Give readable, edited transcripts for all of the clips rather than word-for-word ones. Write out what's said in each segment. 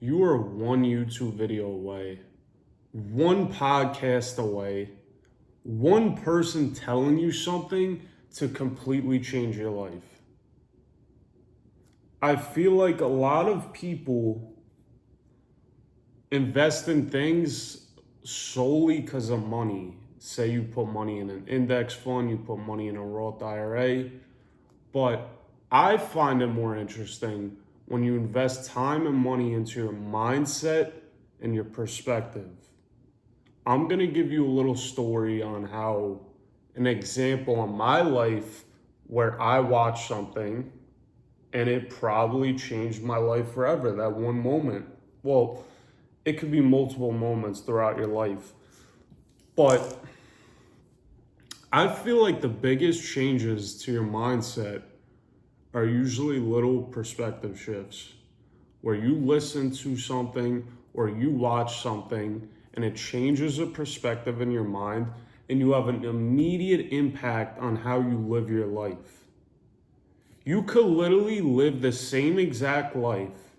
You are one YouTube video away, one podcast away, one person telling you something to completely change your life. I feel like a lot of people invest in things solely because of money. Say you put money in an index fund, you put money in a Roth IRA, but I find it more interesting when you invest time and money into your mindset and your perspective. I'm going to give you a little story on how an example in my life where I watched something and it probably changed my life forever. That one moment. Well, it could be multiple moments throughout your life. But I feel like the biggest changes to your mindset are usually little perspective shifts where you listen to something or you watch something and it changes a perspective in your mind and you have an immediate impact on how you live your life. You could literally live the same exact life,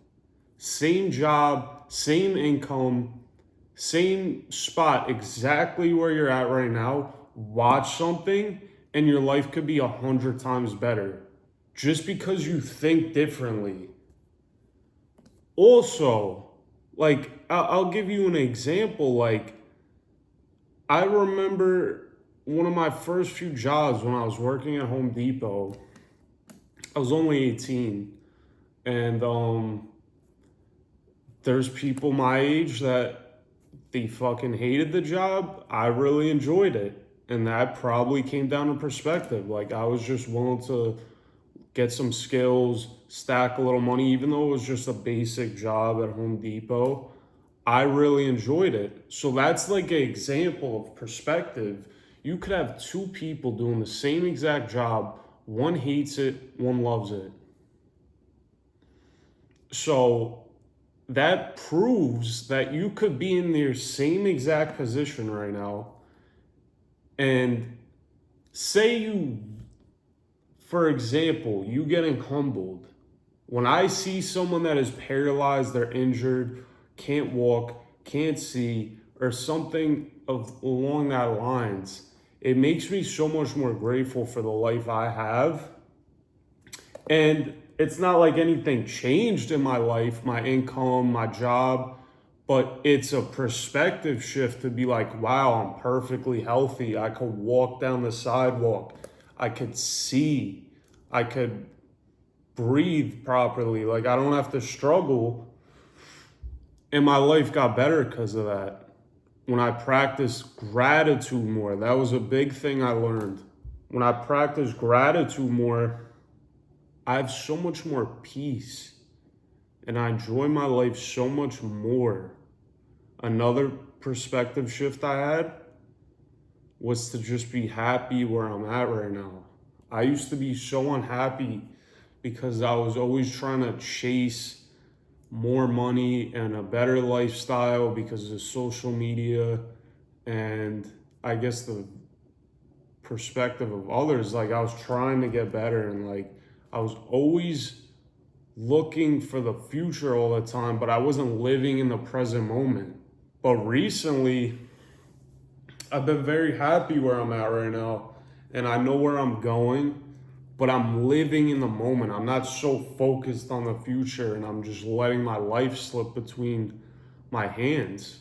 same job, same income, same spot, exactly where you're at right now, watch something, and your life could be 100 times better just because you think differently. Also, like, I'll give you an example. Like, I remember one of my first few jobs when I was working at Home Depot. I was only 18, and there's people my age that they fucking hated the job. I really enjoyed it. And that probably came down to perspective. Like, I was just willing to get some skills, stack a little money, even though it was just a basic job at Home Depot. I really enjoyed it. So that's like an example of perspective. You could have two people doing the same exact job. One hates it, one loves it. So that proves that you could be in your same exact position right now and say you, for example, you getting humbled. When I see someone that is paralyzed, they're injured, can't walk, can't see, or something of along that lines, it makes me so much more grateful for the life I have. And it's not like anything changed in my life, my income, my job, but it's a perspective shift to be like, wow, I'm perfectly healthy. I could walk down the sidewalk. I could see. I could breathe properly. Like, I don't have to struggle. And my life got better because of that. When I practiced gratitude more, that was a big thing I learned. When I practiced gratitude more, I have so much more peace and I enjoy my life so much more. Another perspective shift I had was to just be happy where I'm at right now. I used to be so unhappy because I was always trying to chase more money and a better lifestyle because of social media and I guess the perspective of others. Like, I was trying to get better and like I was always looking for the future all the time, but I wasn't living in the present moment. But recently, I've been very happy where I'm at right now, and I know where I'm going, but I'm living in the moment. I'm not so focused on the future, and I'm just letting my life slip between my hands.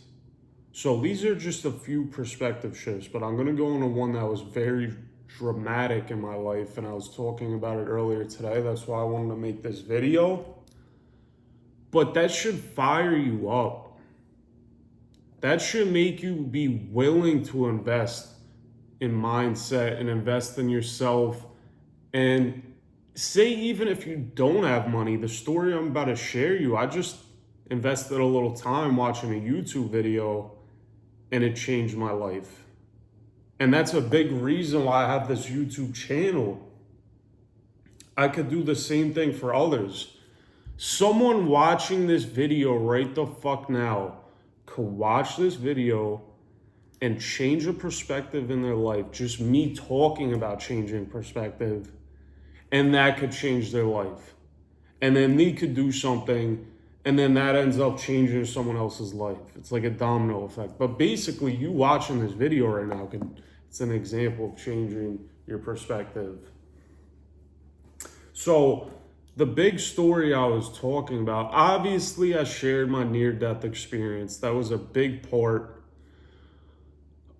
So these are just a few perspective shifts, but I'm going to go into one that was very dramatic in my life, and I was talking about it earlier today. That's why I wanted to make this video. But that should fire you up. That should make you be willing to invest in mindset and invest in yourself. And say, even if you don't have money, the story I'm about to share you, I just invested a little time watching a YouTube video and it changed my life. And that's a big reason why I have this YouTube channel. I could do the same thing for others. Someone watching this video right the fuck now could watch this video and change a perspective in their life. Just me talking about changing perspective, and that could change their life. And then they could do something and then that ends up changing someone else's life. It's like a domino effect. But basically, you watching this video right now, it's an example of changing your perspective. So the big story I was talking about, obviously I shared my near-death experience. That was a big part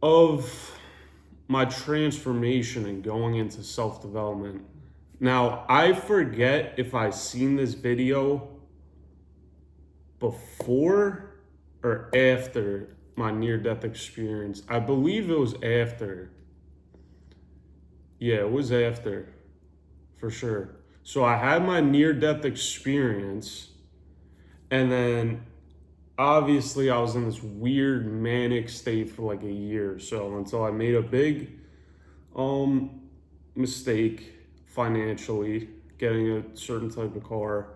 of my transformation and going into self-development. Now, I forget if I seen this video before or after my near-death experience. I believe it was after. Yeah, it was after, for sure. So I had my near-death experience, and then obviously I was in this weird manic state for like a year or so until I made a big mistake financially, getting a certain type of car.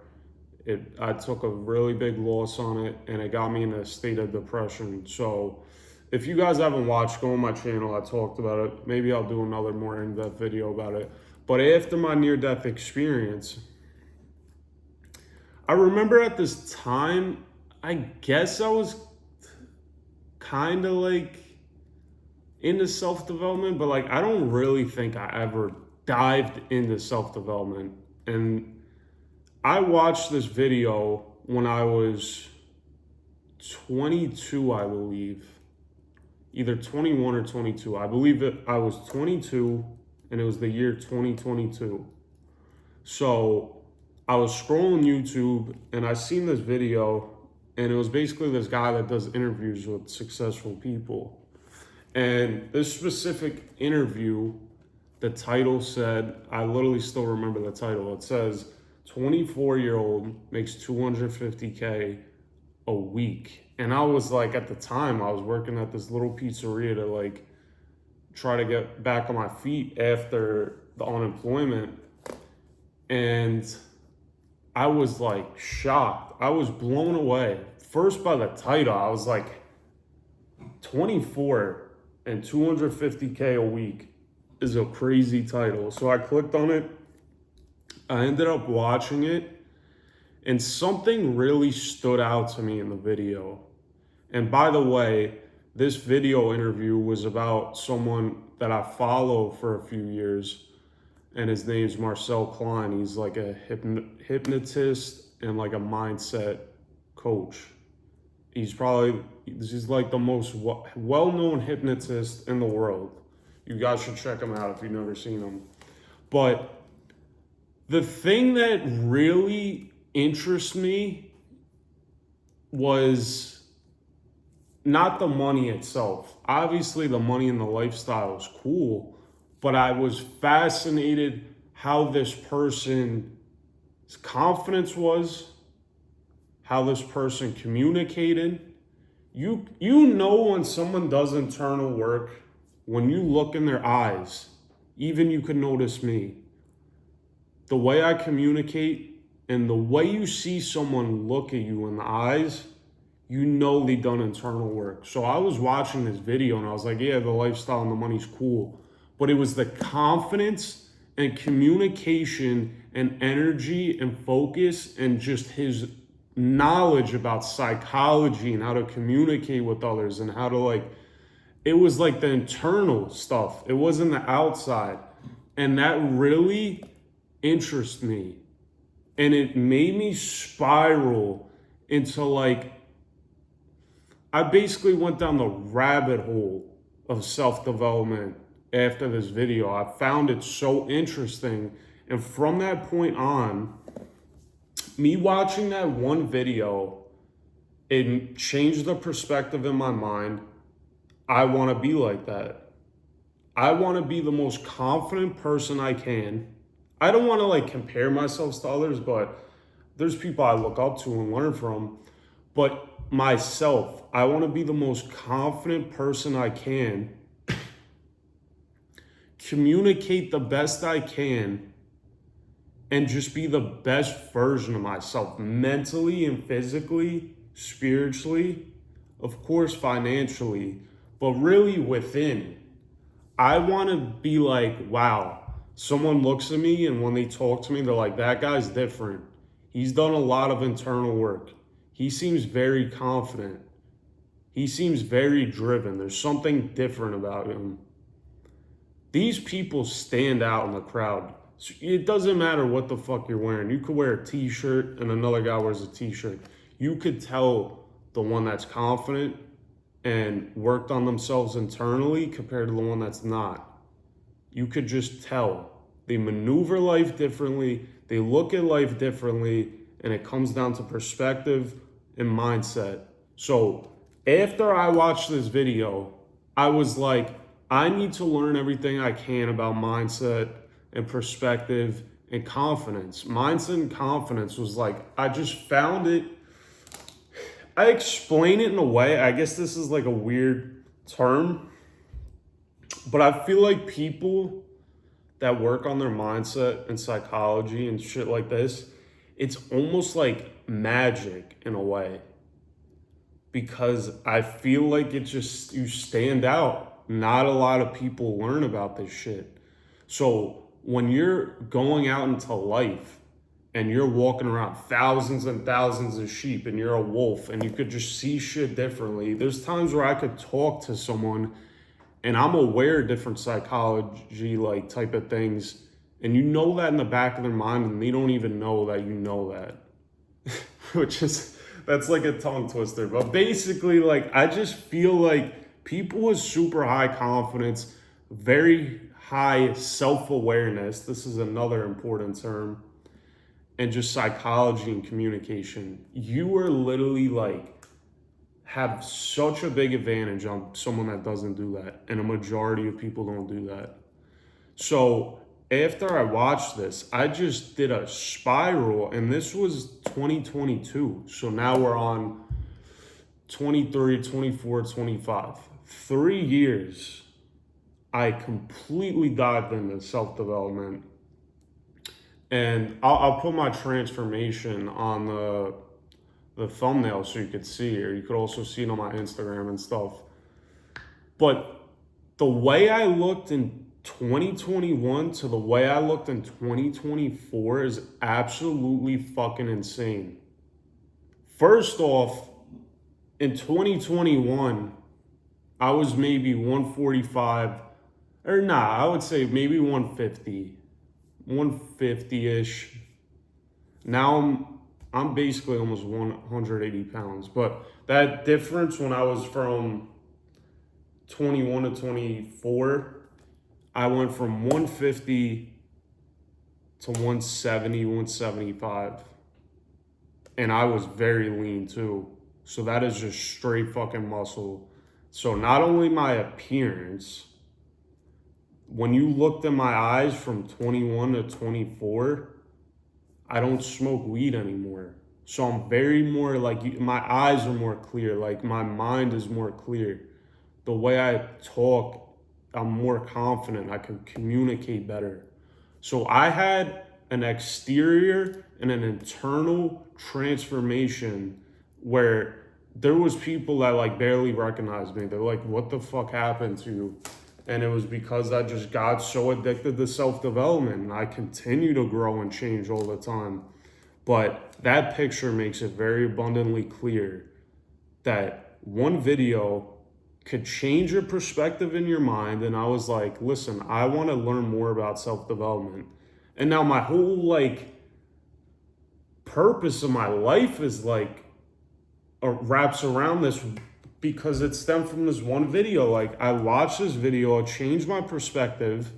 I took a really big loss on it, and it got me in a state of depression. So if you guys haven't watched, go on my channel. I talked about it. Maybe I'll do another more in-depth video about it. But after my near-death experience, I remember at this time, I guess I was kind of like into self-development, but like I don't really think I ever dived into self-development. And I watched this video when I was 22, I believe. Either 21 or 22. I believe that I was 22, and it was the year 2022. So I was scrolling YouTube, and I seen this video, and it was basically this guy that does interviews with successful people. And this specific interview, the title said, I literally still remember the title. It says, 24-year-old makes $250K a week. And I was like, at the time, I was working at this little pizzeria to like try to get back on my feet after the unemployment. And I was like shocked. I was blown away. First by the title, I was like, 24 and 250K a week is a crazy title. So I clicked on it. I ended up watching it, and something really stood out to me in the video. And by the way, this video interview was about someone that I follow for a few years, and his name's Marcel Klein. He's like a hypnotist and like a mindset coach. He's like the most well-known hypnotist in the world. You guys should check him out if you've never seen him. But the thing that really interests me was not the money itself. Obviously, the money and the lifestyle is cool, but I was fascinated how this person's confidence was, how this person communicated. You know when someone does internal work, when you look in their eyes, even you can notice me. The way I communicate and the way you see someone look at you in the eyes, you know they done internal work. So I was watching this video and I was like, yeah, the lifestyle and the money's cool. But it was the confidence and communication and energy and focus and just his knowledge about psychology and how to communicate with others and how to like, it was like the internal stuff. It wasn't the outside. And that really interests me. And it made me spiral into like, I basically went down the rabbit hole of self-development after this video. I found it so interesting. And from that point on, me watching that one video, it changed the perspective in my mind. I want to be like that. I want to be the most confident person I can. I don't want to like compare myself to others, but there's people I look up to and learn from. But myself, I want to be the most confident person I can, communicate the best I can, and just be the best version of myself mentally and physically, spiritually, of course, financially, but really within. I want to be like, wow, someone looks at me and when they talk to me, they're like, that guy's different. He's done a lot of internal work. He seems very confident. He seems very driven. There's something different about him. These people stand out in the crowd. It doesn't matter what the fuck you're wearing. You could wear a t-shirt and another guy wears a t-shirt. You could tell the one that's confident and worked on themselves internally compared to the one that's not. You could just tell. They maneuver life differently. They look at life differently. And it comes down to perspective and mindset. So after I watched this video, I was like, I need to learn everything I can about mindset and perspective and confidence. Mindset and confidence was like, I just found it. I explain it in a way, I guess this is like a weird term, but I feel like people that work on their mindset and psychology and shit like this, it's almost like magic in a way. Because I feel like it just, you stand out. Not a lot of people learn about this shit. So when you're going out into life and you're walking around thousands and thousands of sheep and you're a wolf and you could just see shit differently, there's times where I could talk to someone and I'm aware of different psychology like type of things, and you know that in the back of their mind and they don't even know that you know that. Which is, that's like a tongue twister. But basically, like, I just feel like people with super high confidence, very high self-awareness, this is another important term, and just psychology and communication, you are literally like, have such a big advantage on someone that doesn't do that. And a majority of people don't do that. So after I watched this, I just did a spiral, and this was 2022. So now we're on 23, 24, 25. 3 years, I completely dived into self-development. And I'll put my transformation on the thumbnail so you could see it, or you could also see it on my Instagram and stuff. But the way I looked in 2021 to the way I looked in 2024 is absolutely fucking insane. First off, in 2021, I was maybe 145, or I would say maybe 150-ish. Now I'm basically almost 180 pounds. But that difference when I was from 21 to 24, I went from 150 to 170, 175. And I was very lean too. So that is just straight fucking muscle. So not only my appearance, when you looked in my eyes from 21 to 24, I don't smoke weed anymore. So I'm very more like, my eyes are more clear. Like my mind is more clear. The way I talk, I'm more confident. I can communicate better. So I had an exterior and an internal transformation where there was people that like barely recognized me. They're like, what the fuck happened to you? And it was because I just got so addicted to self-development, and I continue to grow and change all the time. But that picture makes it very abundantly clear that one video could change your perspective in your mind. And I was like, listen, I want to learn more about self-development. And now my whole like purpose of my life is like wraps around this, because it stemmed from this one video. Like I watched this video, it changed my perspective.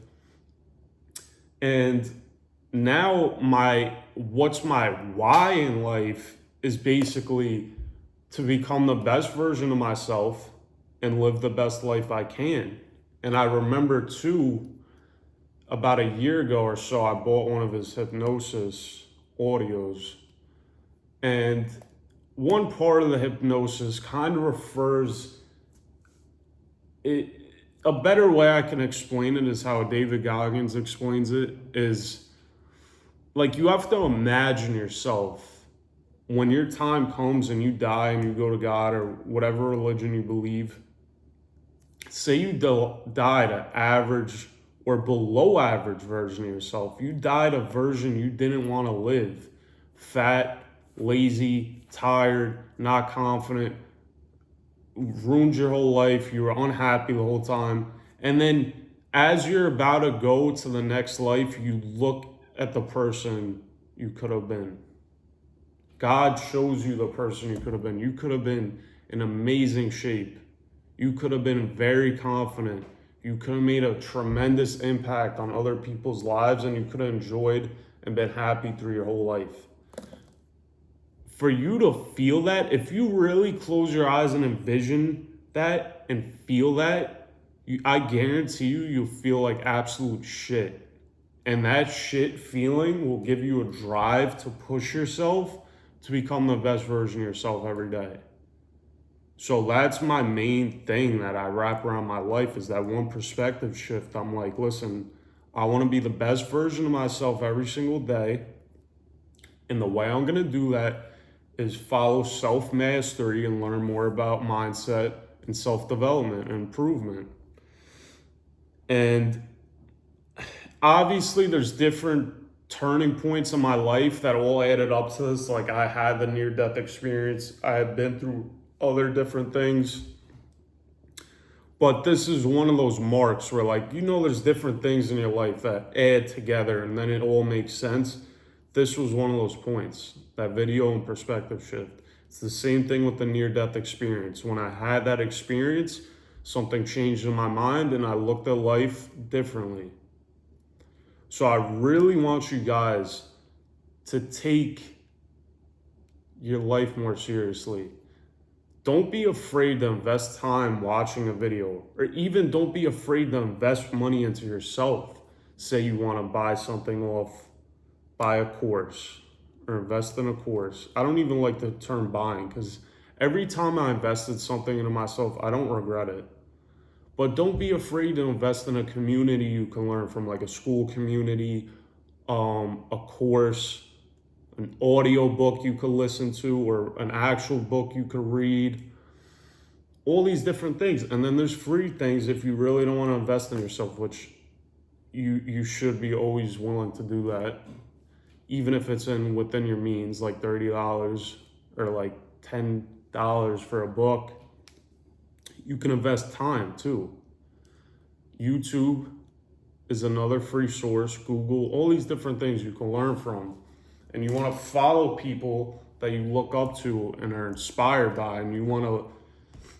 And now what's my why in life is basically to become the best version of myself and live the best life I can. And I remember too, about a year ago or so, I bought one of his hypnosis audios. And one part of the hypnosis kind of refers, a better way I can explain it is how David Goggins explains it, is like you have to imagine yourself when your time comes and you die and you go to God or whatever religion you believe. Say you died an average or below average version of yourself. You died a version you didn't want to live. Fat, lazy, tired, not confident, ruined your whole life, you were unhappy the whole time. And then as you're about to go to the next life, you look at the person you could have been. God shows you the person you could have been. You could have been in amazing shape. You could have been very confident. You could have made a tremendous impact on other people's lives, and you could have enjoyed and been happy through your whole life. For you to feel that, if you really close your eyes and envision that and feel that, I guarantee you'll feel like absolute shit. And that shit feeling will give you a drive to push yourself to become the best version of yourself every day. So that's my main thing that I wrap around my life, is that one perspective shift. I'm like, listen, I want to be the best version of myself every single day. And the way I'm going to do that is follow self-mastery and learn more about mindset and self-development and improvement. And obviously there's different turning points in my life that all added up to this. Like, I had the near-death experience. I had been through other different things. But this is one of those marks where, like, there's different things in your life that add together and then it all makes sense. This was one of those points, that video and perspective shift. It's the same thing with the near-death experience. When I had that experience, something changed in my mind and I looked at life differently. So I really want you guys to take your life more seriously. Don't be afraid to invest time watching a video, or even don't be afraid to invest money into yourself. Say you want to buy something off, buy a course, or invest in a course. I don't even like the term buying, because every time I invested something into myself, I don't regret it. But don't be afraid to invest in a community you can learn from, like a school community, a course, an audio book you could listen to, or an actual book you could read. All these different things. And then there's free things if you really don't want to invest in yourself, which you should be always willing to do that, even if it's within your means, like $30 or like $10 for a book. You can invest time too. YouTube is another free source. Google, all these different things you can learn from. And you want to follow people that you look up to and are inspired by, and you want to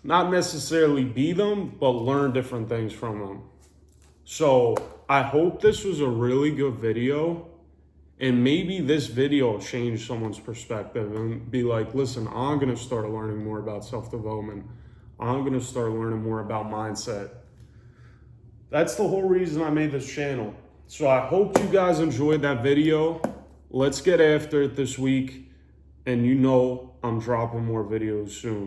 not necessarily be them, but learn different things from them. So I hope this was a really good video, and maybe this video will change someone's perspective and be like, listen, I'm going to start learning more about self-development. I'm going to start learning more about mindset. That's the whole reason I made this channel. So I hope you guys enjoyed that video. Let's get after it this week. And I'm dropping more videos soon.